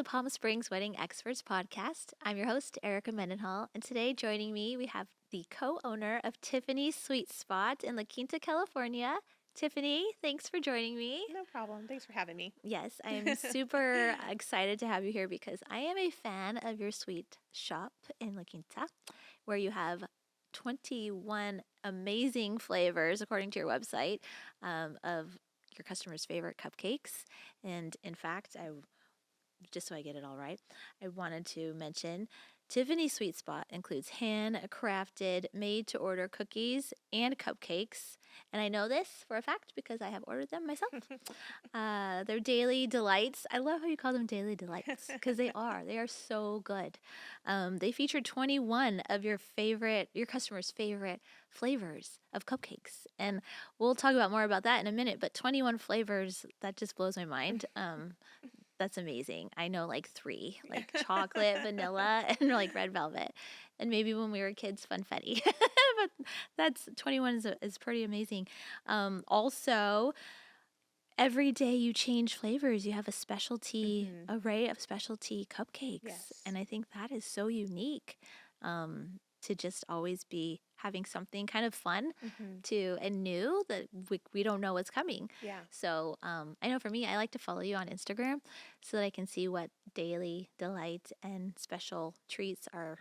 the Palm Springs Wedding Experts podcast. I'm your host, Erica Mendenhall, and today joining me, we have the co-owner of Tiffany's Sweet Spot in La Quinta, California. Tiffany, thanks for joining me. No problem. Thanks for having me. Yes, I'm super excited to have you here because I am a fan of your sweet shop in La Quinta, where you have 21 amazing flavors, according to your website, of your customers' favorite cupcakes. And in fact, just so I get it all right, I wanted to mention Tiffany's Sweet Spot includes handcrafted, made-to-order cookies and cupcakes. And I know this for a fact because I have ordered them myself. They're daily delights. I love how you call them daily delights because they are. They are so good. They feature 21 of your customers' favorite flavors of cupcakes. And we'll talk about more about that in a minute, but 21 flavors, that just blows my mind. That's amazing. I know like 3, like chocolate, vanilla, and like red velvet. And maybe when we were kids, funfetti. But that's 21 is pretty amazing. Also, every day you change flavors. You have a specialty array of specialty cupcakes. Yes. And I think that is so unique to just always be having something kind of fun and new that we don't know what's coming. Yeah. So I know for me, I like to follow you on Instagram so that I can see what daily delights and special treats are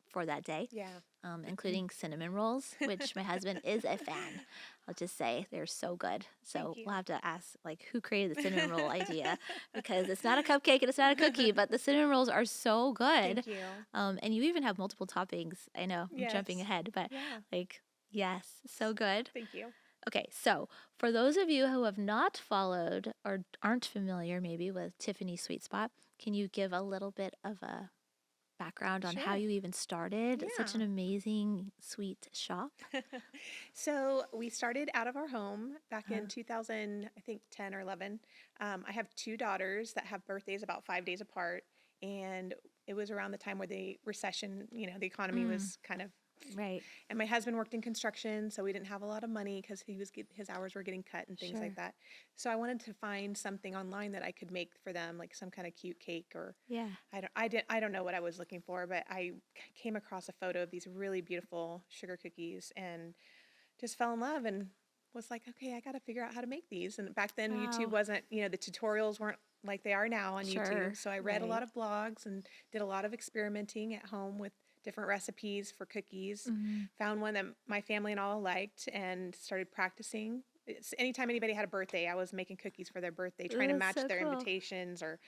for that day. Yeah. Including cinnamon rolls, which my husband is a fan. I'll just say they're so good. So we'll have to ask like who created the cinnamon roll idea because it's not a cupcake and it's not a cookie, but the cinnamon rolls are so good. Thank you. And you even have multiple toppings. I know I'm jumping ahead, but yes, so good. Thank you. Okay, so for those of you who have not followed or aren't familiar maybe with Tiffany's Sweet Spot, can you give a little bit of a background on how you even started such an amazing sweet shop? So we started out of our home back in 2000, I think 10 or 11. I have 2 daughters that have birthdays about 5 days apart. And it was around the time where the recession, the economy was kind of right. And my husband worked in construction, so we didn't have a lot of money because his hours were getting cut and things like that. So I wanted to find something online that I could make for them, like some kind of cute cake or I don't know what I was looking for, but I came across a photo of these really beautiful sugar cookies and just fell in love and was like, okay, I got to figure out how to make these. And back then YouTube wasn't, the tutorials weren't like they are now on YouTube. So I read a lot of blogs and did a lot of experimenting at home with different recipes for cookies. Found one that my family and all liked and started practicing. Anytime anybody had a birthday, I was making cookies for their birthday, trying to match their invitations or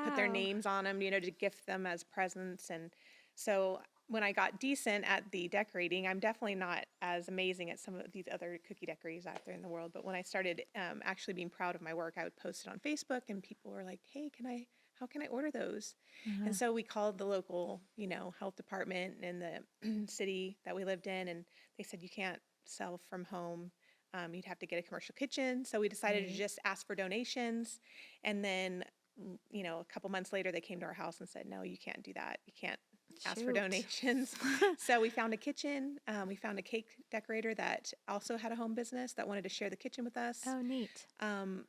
put their names on them, to gift them as presents. And so when I got decent at the decorating, I'm definitely not as amazing at some of these other cookie decorators out there in the world. But when I started actually being proud of my work, I would post it on Facebook and people were like, hey, how can I order those? And so we called the local, health department in the city that we lived in, and they said, you can't sell from home. You'd have to get a commercial kitchen. So we decided to just ask for donations. And then, a couple months later, they came to our house and said, no, you can't do that. You can't ask for donations. So we found a kitchen. We found a cake decorator that also had a home business that wanted to share the kitchen with us. Oh, neat.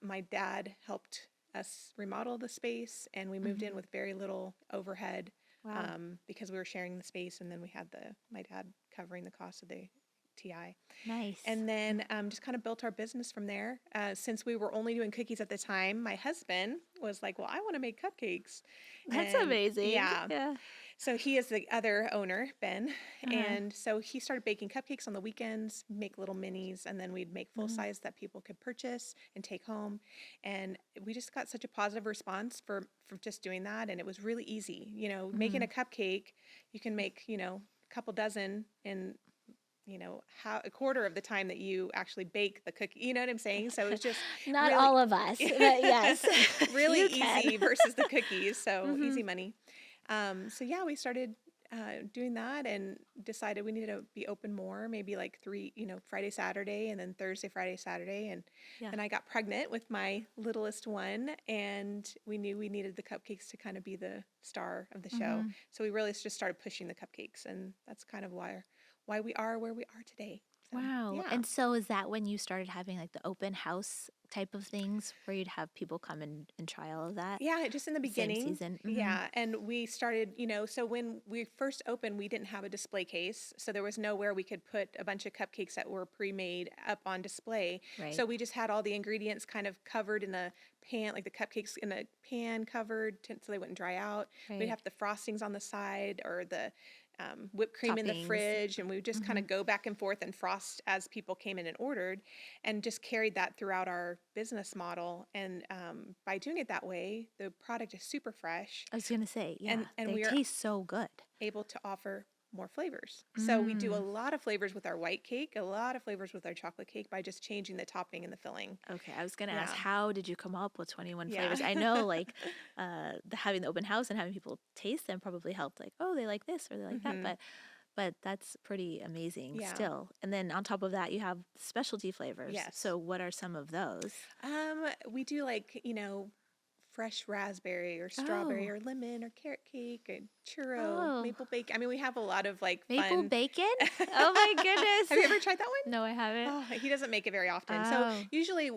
My dad helped us remodel the space, and we moved in with very little overhead because we were sharing the space, and then we had my dad covering the cost of the TI. Nice. And then just kind of built our business from there. Since we were only doing cookies at the time, my husband was like, well, I want to make cupcakes. That's amazing. Yeah. So he is the other owner, Ben. And so he started baking cupcakes on the weekends, make little minis, and then we'd make full size that people could purchase and take home. And we just got such a positive response for just doing that. And it was really easy. Making a cupcake, you can make, a couple dozen in a quarter of the time that you actually bake the cookie. You know what I'm saying? So it's just not really, all of us, but yes, really easy versus the cookies. So easy money. We started doing that and decided we needed to be open more, maybe like 3, Friday, Saturday, and then Thursday, Friday, Saturday. And then I got pregnant with my littlest one, and we knew we needed the cupcakes to kind of be the star of the show. So we really just started pushing the cupcakes, and that's kind of why we are where we are today. So, Wow. yeah. And so is that when you started having like the open house type of things where you'd have people come and try all of that? Yeah, just in the Same beginning. season. Yeah. And we started, so when we first opened, we didn't have a display case. So there was nowhere we could put a bunch of cupcakes that were pre-made up on display. Right. So we just had all the ingredients kind of covered in a pan, like the cupcakes in a pan covered so they wouldn't dry out. We'd Right. have the frostings on the side or the whipped cream in the Toppings. fridge, and we would just kind of go back and forth and frost as people came in and ordered, and just carried that throughout our business model. And by doing it that way, the product is super fresh, I was going to say, yeah, and they we are taste so good. able to offer more flavors. So we do a lot of flavors with our white cake, a lot of flavors with our chocolate cake by just changing the topping and the filling. Okay, I was going to ask, Yeah. how did you come up with 21 Yeah. flavors? I know like having the open house and having people taste them probably helped, like, oh, they like this or they like that, but that's pretty amazing Yeah. still. And then on top of that, you have specialty flavors. Yes. So what are some of those? We do like, fresh raspberry or strawberry or lemon or carrot cake or churro, maple bacon. I mean, we have a lot of like maple fun. bacon? Oh my goodness. Have you ever tried that one? No, I haven't. Oh, he doesn't make it very often. So usually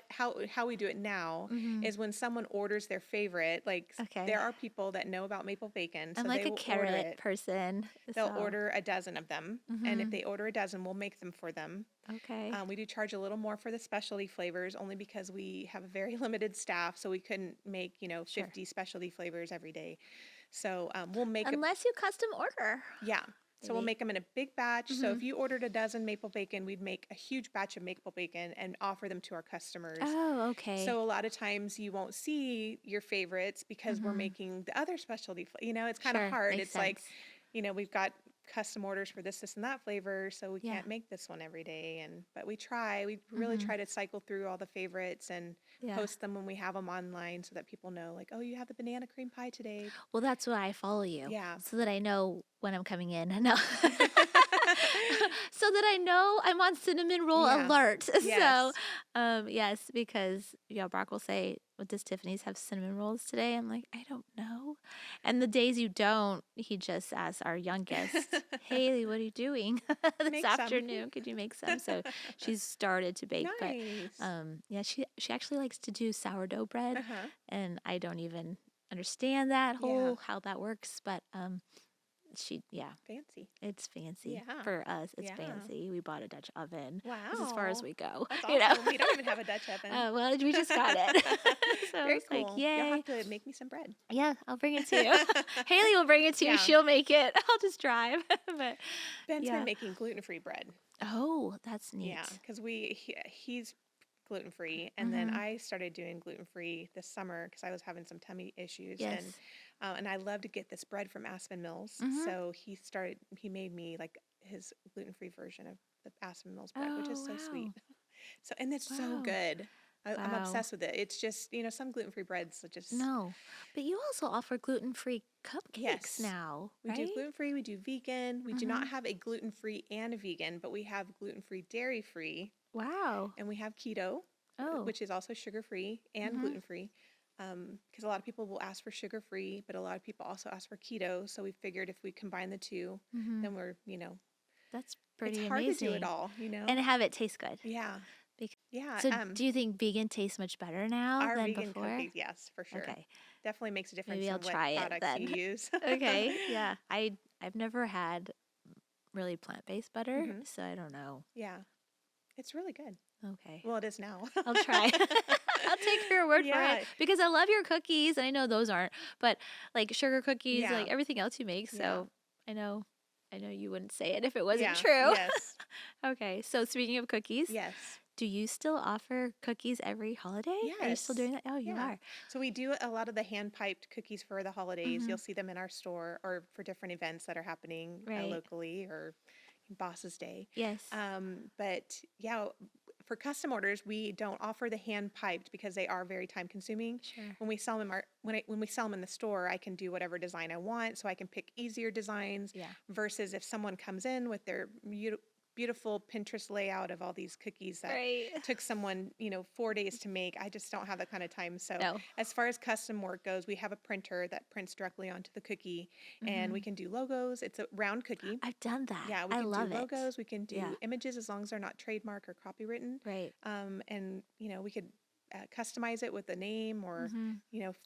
how we do it now is when someone orders their favorite, like there are people that know about maple bacon. So I'm like they a will carrot order it. person. They'll order a dozen of them. And if they order a dozen, we'll make them for them. Okay. We do charge a little more for the specialty flavors only because we have a very limited staff, so we couldn't make, 50 specialty flavors every day. So we'll make unless you custom order. Yeah. So we'll make them in a big batch. So if you ordered a dozen maple bacon, we'd make a huge batch of maple bacon and offer them to our customers. Oh, okay. So a lot of times you won't see your favorites because we're making the other specialty. It's kind of hard. Makes It's like, sense. we've got custom orders for this and that flavor, so we can't make this one every day. But we try. We really try to cycle through all the favorites and post them when we have them online so that people know, like, oh, you have the banana cream pie today. Well, that's why I follow you. Yeah. So that I know when I'm coming in. No. So that I know I'm on cinnamon roll alert. Yes. So, yes, because Brock will say, "What does Tiffany's have cinnamon rolls today?" I'm like, I don't know. And the days you don't, he just asks our youngest, "Haley, what are you doing this Make afternoon? some. Could you make some?" So she's started to bake, Nice. but she actually likes to do sourdough bread, and I don't even understand that how that works, but Fancy. it's fancy. Yeah. For us, it's fancy. We bought a Dutch oven. Wow. This is as far as we go. That's awesome. We don't even have a Dutch oven. Well, we just got it. So Very it's cool. like, yay. You'll have to make me some bread. Yeah, I'll bring it to you. Haley will bring it to you. She'll make it. I'll just drive. But Ben's been making gluten-free bread. oh, that's neat. Yeah, because he's gluten-free, and then I started doing gluten-free this summer because I was having some tummy issues. Yes. And I love to get this bread from Aspen Mills. So he made me like his gluten-free version of the Aspen Mills bread, which is so sweet. So, and it's so good. I'm obsessed with it. It's just, some gluten-free breads are just... No, but you also offer gluten-free cupcakes now, We do gluten-free, we do vegan. We do not have a gluten-free and a vegan, but we have gluten-free, dairy-free. Wow. And we have keto, which is also sugar-free and gluten-free. Because a lot of people will ask for sugar-free, but a lot of people also ask for keto. So we figured if we combine the two, then we're, that's pretty it's hard amazing. to do it all, And have it taste good. Yeah. Yeah. So do you think vegan tastes much better now our than vegan before? Cookies, yes, for sure. Okay. Definitely makes a difference Maybe I'll in what try it products then. you use. Okay. Yeah. I've never had really plant-based butter, so I don't know. Yeah. It's really good. Okay. Well, it is now. I'll try. I'll take your word for it because I love your cookies, and I know those aren't, but like sugar cookies, like everything else you make. So I know you wouldn't say it if it wasn't true. Yes. Okay. So speaking of cookies, Yes. do you still offer cookies every holiday? Yes. Are you still doing that? Oh, you are. So we do a lot of the hand-piped cookies for the holidays. You'll see them in our store or for different events that are happening locally or Boss's Day. Yes. But for custom orders, we don't offer the hand-piped because they are very time-consuming. Sure. When we sell them, when we sell them in the store, I can do whatever design I want, so I can pick easier designs. Yeah. Versus if someone comes in with their beautiful Pinterest layout of all these cookies that Right. took someone, 4 days to make. I just don't have that kind of time. So No. as far as custom work goes, we have a printer that prints directly onto the cookie, and we can do logos. It's a round cookie. I've done that. Yeah, we I can do love it. logos. We can do Yeah. images as long as they're not trademark or copywritten. Right. And we could customize it with a name or,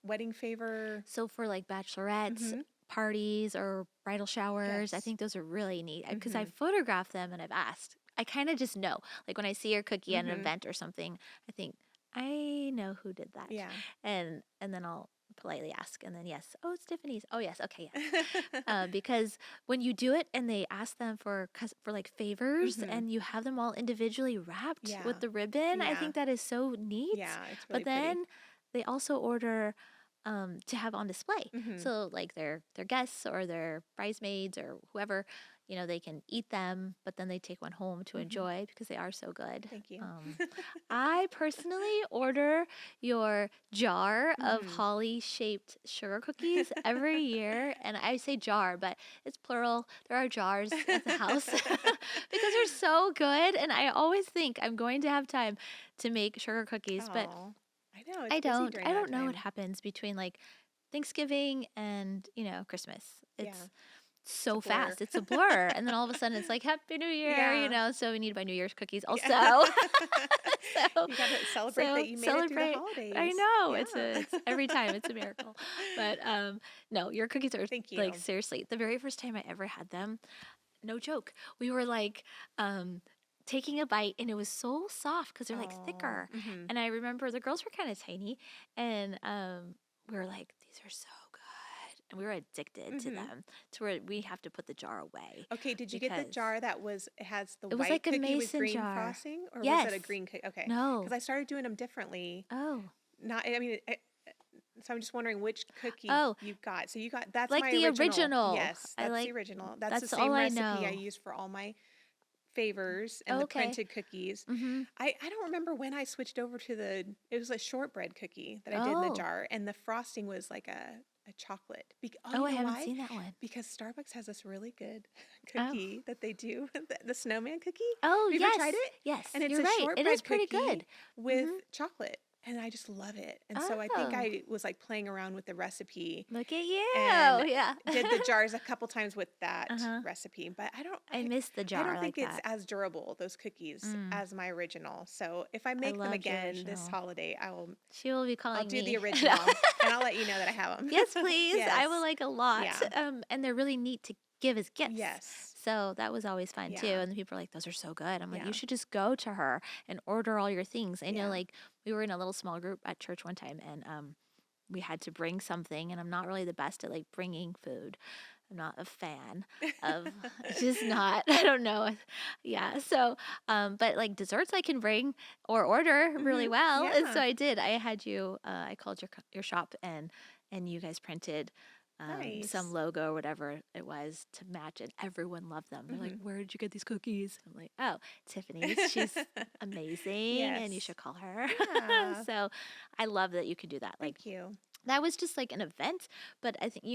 wedding favor. So for like bachelorettes, Mm-hmm. parties, or bridal showers, I Yes. think those are really neat because Mm-hmm. I've photographed them and I've asked. I kind of just know. Like when I see your cookie at an Mm-hmm. event or something, I think I know who did that. Yeah. And then I'll politely ask, and then yes, oh, it's Tiffany's. Oh yes, okay, yes. Because when you do it and they ask them for like favors, Mm-hmm. and you have them all individually wrapped Yeah. with the ribbon, I Yeah. think that is so neat. Yeah, it's really But then pretty. they also order to have on display. Mm-hmm. So like their guests or their bridesmaids or whoever, they can eat them, but then they take one home to Mm-hmm. enjoy because they are so good. Thank you. I personally order your jar of Mm-hmm. holly-shaped sugar cookies every year, and I say jar, but it's plural. There are jars at the house because they're so good, and I always think I'm going to have time to make sugar cookies, but Oh, I know it's I busy don't. during I that don't know what time. happens between like Thanksgiving and, Christmas. Yeah, It's it's a so blur. fast. It's a blur. And then all of a sudden it's like Happy New Year, Yeah. so we need to buy New Year's cookies also. Yeah. so You got to celebrate that you made it through the celebrate. I holidays. know. Yeah. It's every time it's a miracle. But no, your cookies are Thank like you. seriously, the very first time I ever had them, no joke. We were like taking a bite and it was so soft because they're like Oh. thicker. Mm-hmm. And I remember the girls were kind of tiny and we were like, these are so good. And we were addicted to Mm-hmm. them to where we have to put the jar away Okay, did you get the because jar that it has the it was white like a cookie with mason green jar. frosting, or was it Yes. a green cookie? Okay, because No. I started doing them differently. Oh. Not, I mean, so I'm just wondering which cookie Oh, you got. So you got, that's like my the original. original. Yes, I that's the like original. That's the that's all same I recipe I know. use for all my favors and the Okay. printed cookies. Mm-hmm. I don't remember when I switched over to it was a shortbread cookie that I did in the Oh. jar, and the frosting was like a chocolate. Oh, Oh, you I know haven't why? seen that one. Because Starbucks has this really good Oh. cookie that they do, the snowman cookie. Oh, Have you ever yes. tried it? Yes, And it's you're a right. It is shortbread pretty cookie good. with Mm-hmm. chocolate. And I just love it. And so I think Oh, I was like playing around with the recipe look at you. and Yeah. did the jars a couple times with that Uh-huh. recipe. But I miss the I jar don't think like it's that. as durable, those cookies, Mm, as my original. So if I I make them loved your again this original. holiday, She will be I'll calling do the me. original and I'll let you know that I have them. Yes, please. I would Yes. like a lot. Yeah. And they're really neat to give as gifts. Yes. So that was always fun too. Yeah. And the people are like, those are so good. I'm like, you Yeah. should just go to her and order all your things. I know, Yeah. like, we were in a little small group at church one time and we had to bring something. And I'm not really the best at like bringing food. I'm not a fan of just not, I don't know. Yeah. So, but like desserts I can bring or order really Mhm. well. And so Yeah. I did. I had you, I called your shop and you guys printed some Nice. logo or whatever it was to match, and everyone loved them. They're like, Mhm. "Where did you get these cookies?" I'm like, "Oh, Tiffany's. She's amazing, and you Yes. should call her." Yeah. So, I love that you could do that. Like Thank you. that was just like an event, but I think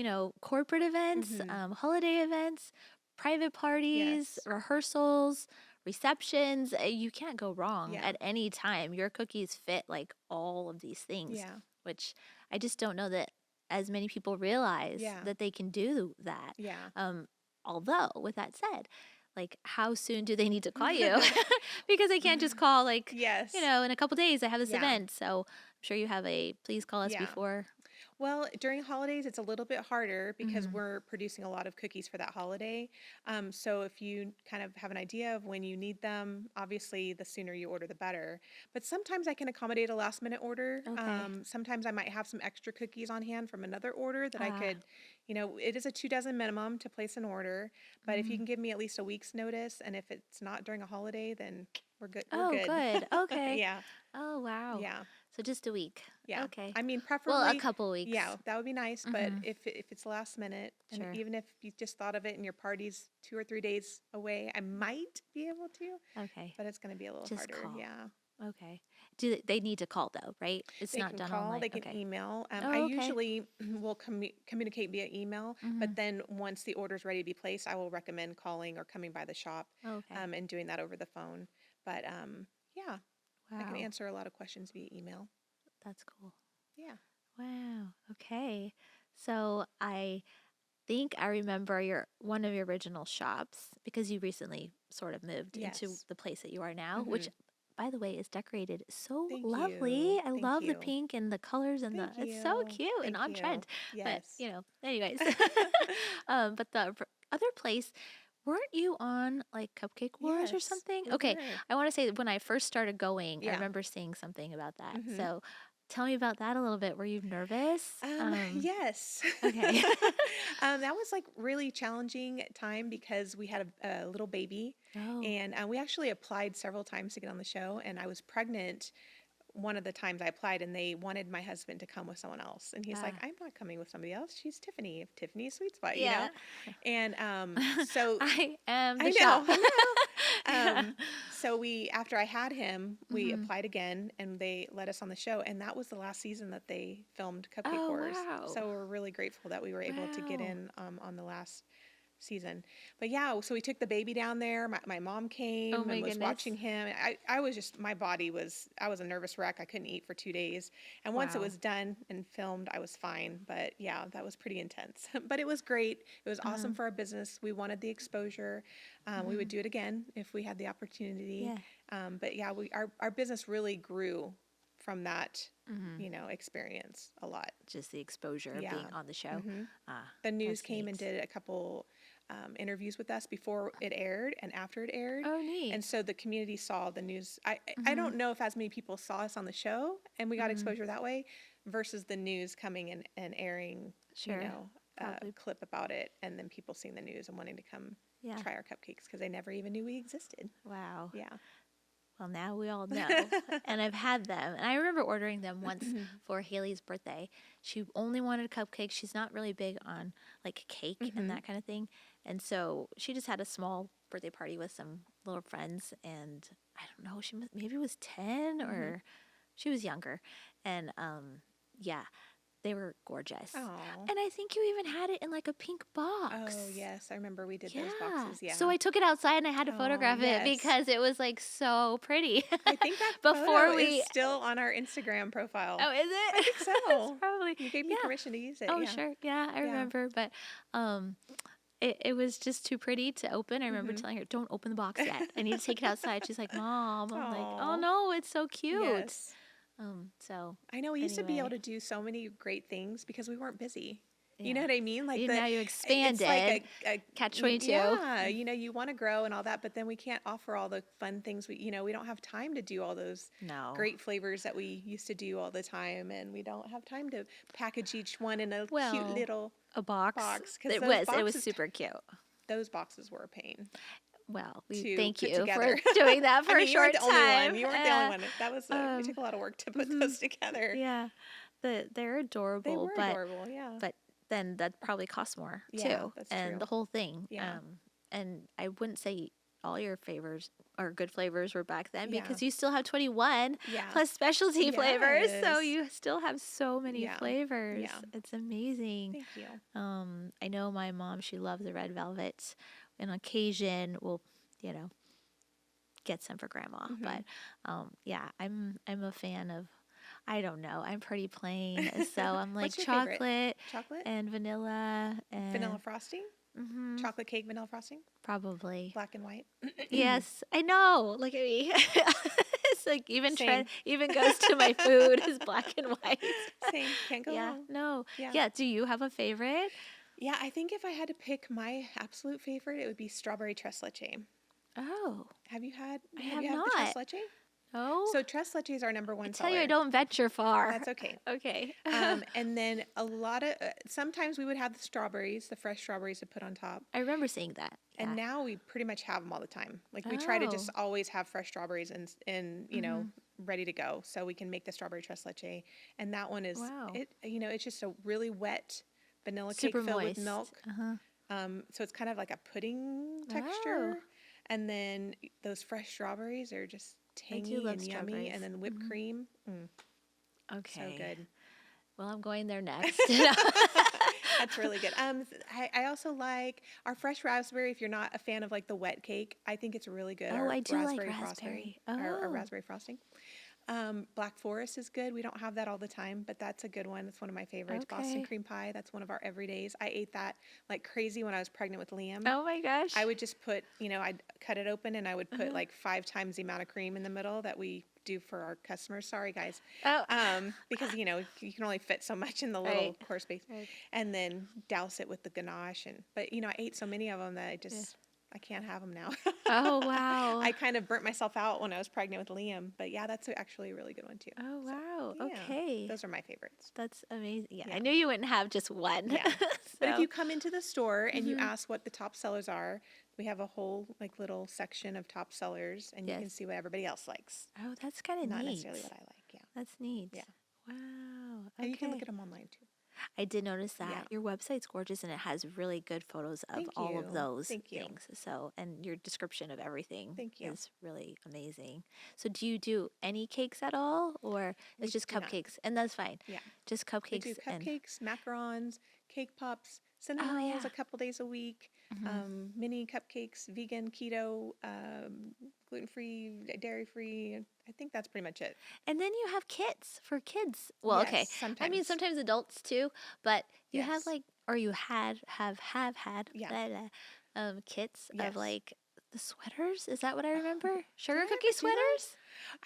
corporate events, Mhm. holiday events, private parties, Yes. rehearsals, receptions. You can't go wrong Yeah. at any time. Your cookies fit like all of these things, Yeah. which I just don't know that as many people realize Yeah. that they can do that. Yeah. Although, with that said, like how soon do they need to call you? Because they can't just call like, Yes. in a couple days I have this Yeah. event. So I'm sure you have a please call us Yeah. before. Well, during holidays, it's a little bit harder because Mhm. we're producing a lot of cookies for that holiday. So if you kind of have an idea of when you need them, obviously the sooner you order, the better. But sometimes I can accommodate a last minute order. Okay. Sometimes I might have some extra cookies on hand from another order that I Ah. could, it is a 2 dozen minimum to place an order. But if you Mm. can give me at least a week's notice, and if it's not during a holiday, then we're good. We're Oh, good. good. Okay. Yeah. Oh, wow. Yeah. So just a week. Yeah. Okay. I mean, Well, a preferably, couple weeks. yeah, that would be nice. But Mhm. if it's last minute, and Sure. even if you just thought of it and your party's 2 or 3 days away, I might be able to, Okay. but it's going to be a little Just harder. call. Yeah. Okay. they need to call though, right? It's They not can done call, online. they can Okay. email. I Oh, okay. usually will communicate via email, Mm-hmm. but then once the order's ready to be placed, I will recommend calling or coming by the shop, Okay. and doing that over the phone. But yeah, I can Wow. answer a lot of questions via email. That's cool. Yeah. Wow. Okay. So I think I remember one of your original shops because you recently sort of moved into Yes. the place that you are now, which Mm-hmm. by the way is decorated so Thank you. lovely. I Thank love the you. pink and the colors and Thank it's so you. cute and Thank on you. trend. But, Yes. anyways. But the other place, weren't you on like Cupcake Wars or Yes, something? we Okay. were. I want to say that when I first started going, I Yeah. remember seeing something about that. Mm-hmm. So tell me about that a little bit. Were you nervous? Yes. Okay. That was like really challenging time because we had a little baby, Oh. and we actually applied several times to get on the show, and I was pregnant one of the times I applied, and they wanted my husband to come with someone else, and he's like, Ah. "I'm not coming with somebody else. She's Tiffany, if Tiffany's Sweet Spot, you Yeah. know." And so I am I the know, shop. I know. Yeah. So after I had him, we Mhm. applied again and they let us on the show. And that was the last season that they filmed Cupcake Oh, Wars. wow. So we're really grateful that we were able to get Wow. in on the last season. But yeah, so we took the baby down there. My mom Oh came my and was goodness. watching him. I was just, I was a nervous wreck. I couldn't eat for 2 days. And once it Wow. was done and filmed, I was fine. But yeah, that was pretty intense. But it was great. It was Uh-huh. awesome for our business. We wanted the exposure. We would Mhm. do it again if we had the opportunity. Yeah. But yeah, our business really grew from that, Mhm. experience a lot. Just the exposure of Yeah. being on the show. hmm Ah, The news that's came and neat. did a couple interviews with us before it aired and after it aired. Oh, And neat. so the community saw the news. I Mhm. don't know if as many people saw us on the show and we got Mhm. exposure that way versus the news coming and airing, Sure. a Probably. clip about it and then people seeing the news and wanting to come Yeah. try our cupcakes because they never even knew we existed. Wow. Yeah. Well, now we all know. And I've had them. And I remember ordering them once for Haley's birthday. She only wanted cupcakes. She's not really big on like cake and hmm that kind of thing. And so she just had a small birthday party with some little friends. And I don't know, maybe it was 10 hmm or she was younger. And yeah, they were gorgeous. Oh. And I think you even had it in like a pink box. Oh, yes. I remember we did those Yeah. boxes. Yeah. So I took it outside and I had to Oh, photograph it yes. because it was like so pretty. I think that photo Before is we still on our Instagram profile. Oh, is I it? think It's so. probably You gave me yeah. permission to use it. Oh, Yeah. sure. Yeah, I Yeah. remember, but um it was just too pretty to open. I remember Mhm. telling her, "Don't open the box yet. I need to take it outside." She's like, "Mom." I'm like, "Oh Oh. no, it's so cute." Yes. So I know we used to be able anyway, to do so many great things because we weren't busy. You know yeah. what I mean? Like Now you it's like expanded Catch 22. yeah, you want to grow and all that, but then we can't offer all the fun things we don't have time to do all those No. great flavors that we used to do all the time, and we don't have time to package each one in a cute Well, little a box. box because It was super cute. those boxes were a pain Well, we to thank put you for together. doing that I for a mean, you weren't short the only one. time. You weren't the only one. That was it Um, took a lot of work to put mhm. those together. Yeah. They're They adorable, were but adorable. Yeah. but then that probably costs more Yeah, too. that's And true. the whole thing. Yeah. And I wouldn't say all your flavors or good flavors were back then Yeah. because you still have 21 Yeah. plus specialty flavors. So Yes. you still have so many Yeah. flavors. Yeah. It's amazing. Thank you. I know my mom, she loves the red velvets. And on occasion we'll, you know, get some for grandma. hmm But yeah, I'm a fan of I don't know. I'm pretty plain. So I'm like What's your favorite? chocolate Chocolate? and vanilla Vanilla and frosting? hmm Chocolate cake vanilla frosting? probably. Black and white? Yes, I know. Look at me. It's like even trend Same. even goes to my food is black and white. Same. Can't go Yeah, wrong. no. Yeah. Yeah, do you have a favorite? Yeah, I think if I had to pick my absolute favorite, it would be strawberry tres leche. Oh, Have you had I have have you had the tres not. leche? No. So tres leche is our number I one tell you I seller. don't venture far. That's okay. Okay. And then a lot of sometimes we would have the strawberries, the fresh strawberries to put on top. I remember seeing that. Yeah. And now we pretty much have them all the time. Like we try to Oh. just always have fresh strawberries and Mhm. ready to go, so we can make the strawberry tres leche. And that one is Wow. it's just a really wet vanilla Super cake filled moist. with milk. Uh-huh. So it's kind of like a pudding Oh. texture. And then those fresh strawberries are just tangy and yummy, and then whipped Mm-hmm. cream. Okay. So good. Well, I'm going there next. That's really good. I also like our fresh raspberry. If you're not a fan of like the wet cake, I think it's really good. Oh, Our I do like raspberry frosting, raspberry. our Oh, raspberry frosting. Black Forest is good. We don't have that all the time, but that's a good one. That's one of my favorites. Boston okay. cream pie. That's one of our everydays. I ate that like crazy when I was pregnant with Liam. Oh my gosh. I would just put, I'd cut it open and I would put Uh-huh. like 5 times the amount of cream in the middle that we do for our customers. Sorry, guys. Oh. Because, you can only fit so much in the little core space. Right. And then douse it with the ganache. But, I ate so many of them that I can't have them now. Oh, wow. I kind of burnt myself out when I was pregnant with Liam. But yeah, that's actually a really good one too. Oh, wow. So, yeah, Okay. those are my favorites. That's amazing. Yeah, Yeah. I knew you wouldn't have just one. Yeah. But if So, you come into the store and you Mhm. ask what the top sellers are, we have a whole like little section of top sellers, and you can Yes. see what everybody else likes. oh, that's kind of Not neat. necessarily what I like. Yeah. That's neat. Yeah. Wow. And you can look Okay. at them online too. I did notice that Yeah. your website's gorgeous and it has really good photos of Thank all of you. those Thank you. things. So, and your description of everything Thank you. is really amazing. So, do you do any cakes at all, or We it's just do not. cupcakes? And that's fine. Yeah. Just We cupcakes do and cupcakes, macarons, cake pops, cinnamon oh rolls yeah. a couple days a week, Mhm. mini cupcakes, vegan, keto, gluten-free, dairy-free. I think that's pretty much it. And then you have kits for kids. Well, okay. Yes, I mean, sometimes. sometimes adults too, but you have Yes. like, or you have had Yeah. blah, blah, kits Yes. of like the sweaters. Is that what I remember? Sugar Did I cookie ever do that? sweaters?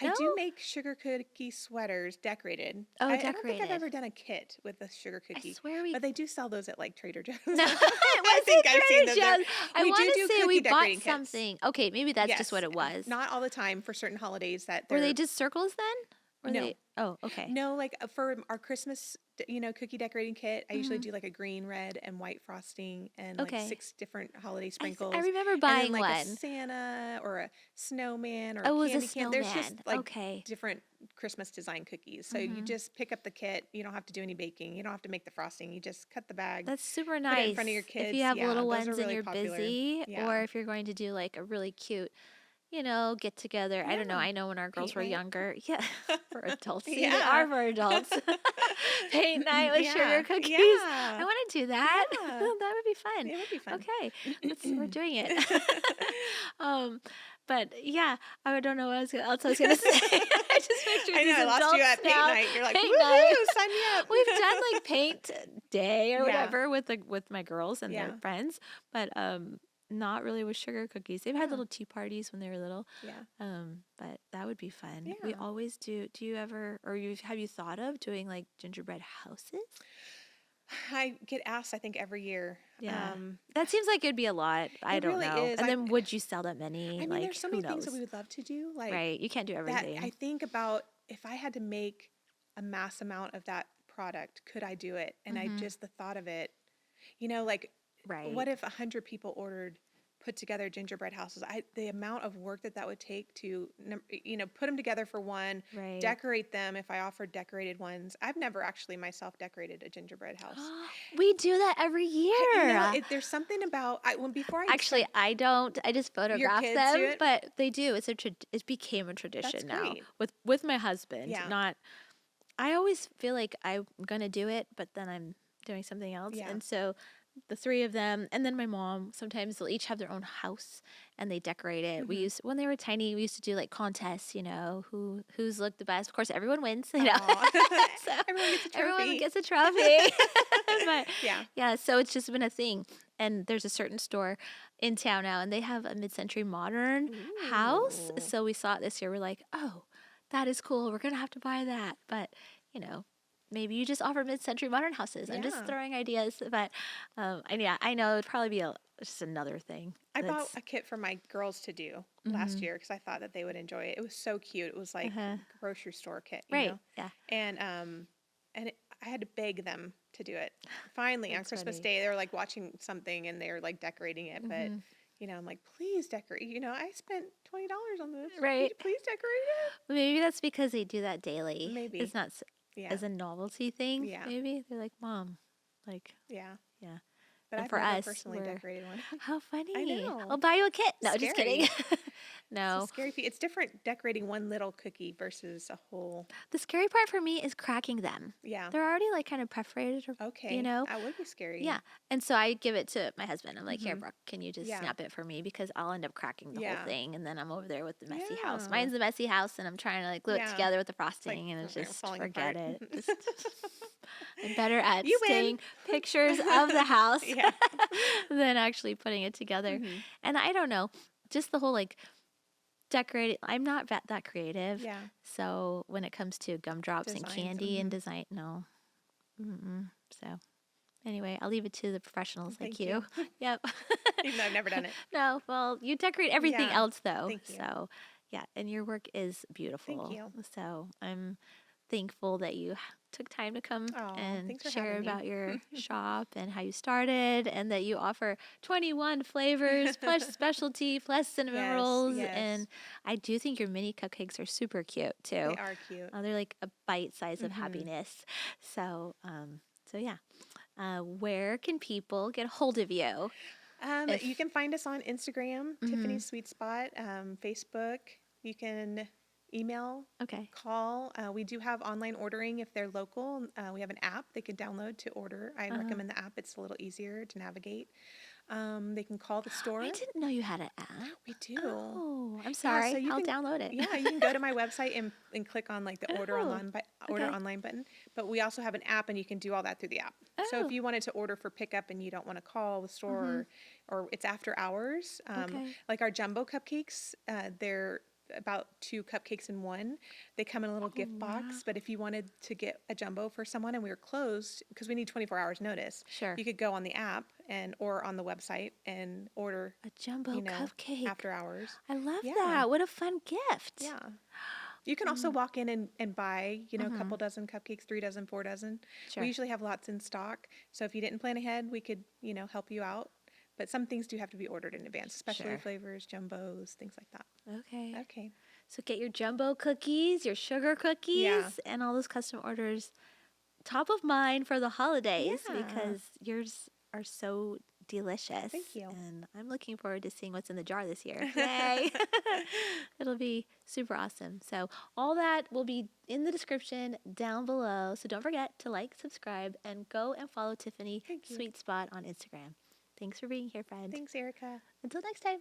I do No? make sugar cookie sweaters decorated. Oh, I don't think I've decorated. ever done a kit with a sugar I cookie, swear we. but they do sell those at like Trader Joe's. No, it I was think at I've seen Trader those there. Joe's. I We want do to say we cookie bought decorating kits. something. Okay, maybe that's just Yes, what it was. not all the time for certain holidays that Were they they're just circles then? Or no. they? Oh, okay. No, like for our Christmas, cookie decorating kit, I usually Mhm. do like a green, red, and white frosting and like Okay. 6 different holiday I sprinkles. remember And then buying like a one. Santa or a snowman or Oh, a it was a candy can. There's just snowman. like Okay. different Christmas design cookies. So you Mhm. just pick up the kit. You don't have to do any baking. You don't have to make the frosting. You just cut the bag, That's super put it nice. in front of your If kids. you have Yeah, little those are ones and really you're popular. busy, Yeah. or if you're going to do like a really cute, get together. I don't know. Yeah. I know when our girls Paint were night. younger. Yeah. For adults. See, they Yeah. are for adults. Paint night with sugar Yeah. cookies. I Yeah. want to do that. Yeah. That would be fun. It would be fun. Okay. We're doing it. um, but yeah, I don't know what else I was gonna say. I just pictured I know, these I lost you adults at paint now. night. You're like, Paint woohoo, night. sign me up. We've done like paint day or Yeah. whatever with my girls and Yeah. their friends, but not really with sugar cookies. They've had Yeah. little tea parties when they were little. Yeah. But that would be fun. We Yeah. always do. Do you ever, or have you thought of doing like gingerbread houses? I get asked, I think, every year. Yeah. That seems like it'd be a lot. I It don't really know. is. And then would you sell that many? I mean, Like, there's so who many things that knows? we would love to do. Like Right. You can't do that, everything. I think about if I had to make a mass amount of that product, could I do it? And Mhm. the thought of it, like, Right. what if 100 people put together gingerbread houses? The amount of work that would take to, put them together for one, Right. decorate them. If I offered decorated ones, I've never actually myself decorated a gingerbread house. We do that every year. There's something about before I Actually, I don't. I just photograph kids them, do it? but they do. It became a tradition now great. with my husband. Yeah. Not. I always feel like I'm gonna do it, but then I'm doing something else, Yeah. and so the three of them, and then my mom. Sometimes they'll each have their own house, and they decorate it. We Mhm. used when they were tiny. We used to do like contests. Who's looked the best. Of course, everyone wins. Aw. So Everyone gets a trophy. everyone gets a trophy. But Yeah. yeah, so it's just been a thing. And there's a certain store in town now, and they have a mid-century modern house. Ooh. So we saw it this year. We're like, oh, that is cool. We're gonna have to buy that. But maybe you just offer mid-century modern houses. I'm just Yeah. throwing ideas. But and yeah, I know it'd probably be just another thing. I bought that's- a kit for my girls to do last Mhm. year because I thought that they would enjoy it. It was so cute. It was like Uh-huh. a grocery store kit, Right. Yeah. And I had to beg them to do it. Finally, on That's Christmas funny. Day, they were like watching something and they were like decorating it. But Mhm. I'm like, please decorate. I spent $20 on this. Could Right. you please decorate it? Maybe that's because they do that daily. Maybe. It's not Yeah. as a novelty thing. Yeah. Maybe they're like, Mom, like, Yeah. yeah. But And I've for never us, personally we're- decorated one. How funny. know. I'll buy you a kit. No, just Scary. kidding. No. It's a scary feat. It's different decorating one little cookie versus a whole. The scary part for me is cracking them. Yeah. They're already like kind of perforated, or, Okay. That would be scary. Yeah. And so I give it to my husband. I'm like, here, Mm-hmm. Brooke, can you just Yeah. snap it for me? Because I'll end up cracking the whole Yeah. thing. And then I'm over there with the messy house. Yeah. Mine's a messy house, and I'm trying to like glue it Yeah. together with the It's like frosting, and it's just falling forget apart. it. Just I'm better at You win. staying pictures of the house Yeah. than actually putting it together. Mm-hmm. And I don't know, just the whole like decorating. I'm not that creative. Yeah. So when it comes to gumdrops and Designs. candy Mm-hmm. and design, no. Mm-mm. So anyway, I'll leave it to the professionals like Thank you. you. Yep. Even though I've never done it. No, well, you decorate everything Yeah. else though. Thank you. So yeah, and your work is beautiful. Thank you. So I'm thankful that you took time to come Oh, and thanks for share having about me. your shop and how you started, and that you offer 21 flavors plus specialty plus cinnamon Yes. rolls. Yes. And I do think your mini cupcakes are super cute too. They are cute. They're like a bite size of Mm-hmm. happiness. So, so yeah. Where can people get a hold of you? You can find us on Instagram, Tiffany's Sweet Spot, Facebook. You can email, Okay. call. We do have online ordering if they're local. We have an app they can download to order. I recommend the app. It's a little easier to navigate. They can call the store. I didn't know you had an app. We do. Oh, I'm sorry. so you I'll can download it. Yeah, you can go to my website and click on like the order Oh, online online button. But we also have an app, and you can do all that through the app. So Oh. if you wanted to order for pickup and you don't want to call the store, or it's after hours, Okay. like our jumbo cupcakes, they're about 2 cupcakes in one. They come in a little gift box. But if you wanted to get a jumbo for someone and we were closed, because we need 24 hours notice, Sure. you could go on the app or on the website and order A jumbo cupcake. after hours. I love Yeah. that. What a fun gift. Yeah. You can also walk in and buy, a couple dozen cupcakes, 3 dozen, 4 dozen. Sure. We usually have lots in stock. So if you didn't plan ahead, we could, help you out. But some things do have to be ordered in advance, especially Sure. flavors, jumbos, things like that. Okay. Okay. So get your jumbo cookies, your sugar cookies, and all those custom orders top of mind for the holidays, Yeah. because yours are so delicious. Thank you. And I'm looking forward to seeing what's in the jar this year. Yay. It'll be super awesome. So all that will be in the description down below. So don't forget to like, subscribe, and go and follow Tiffany Thank you. Sweet Spot on Instagram. Thanks for being here, friend. Thanks, Erica. Until next time.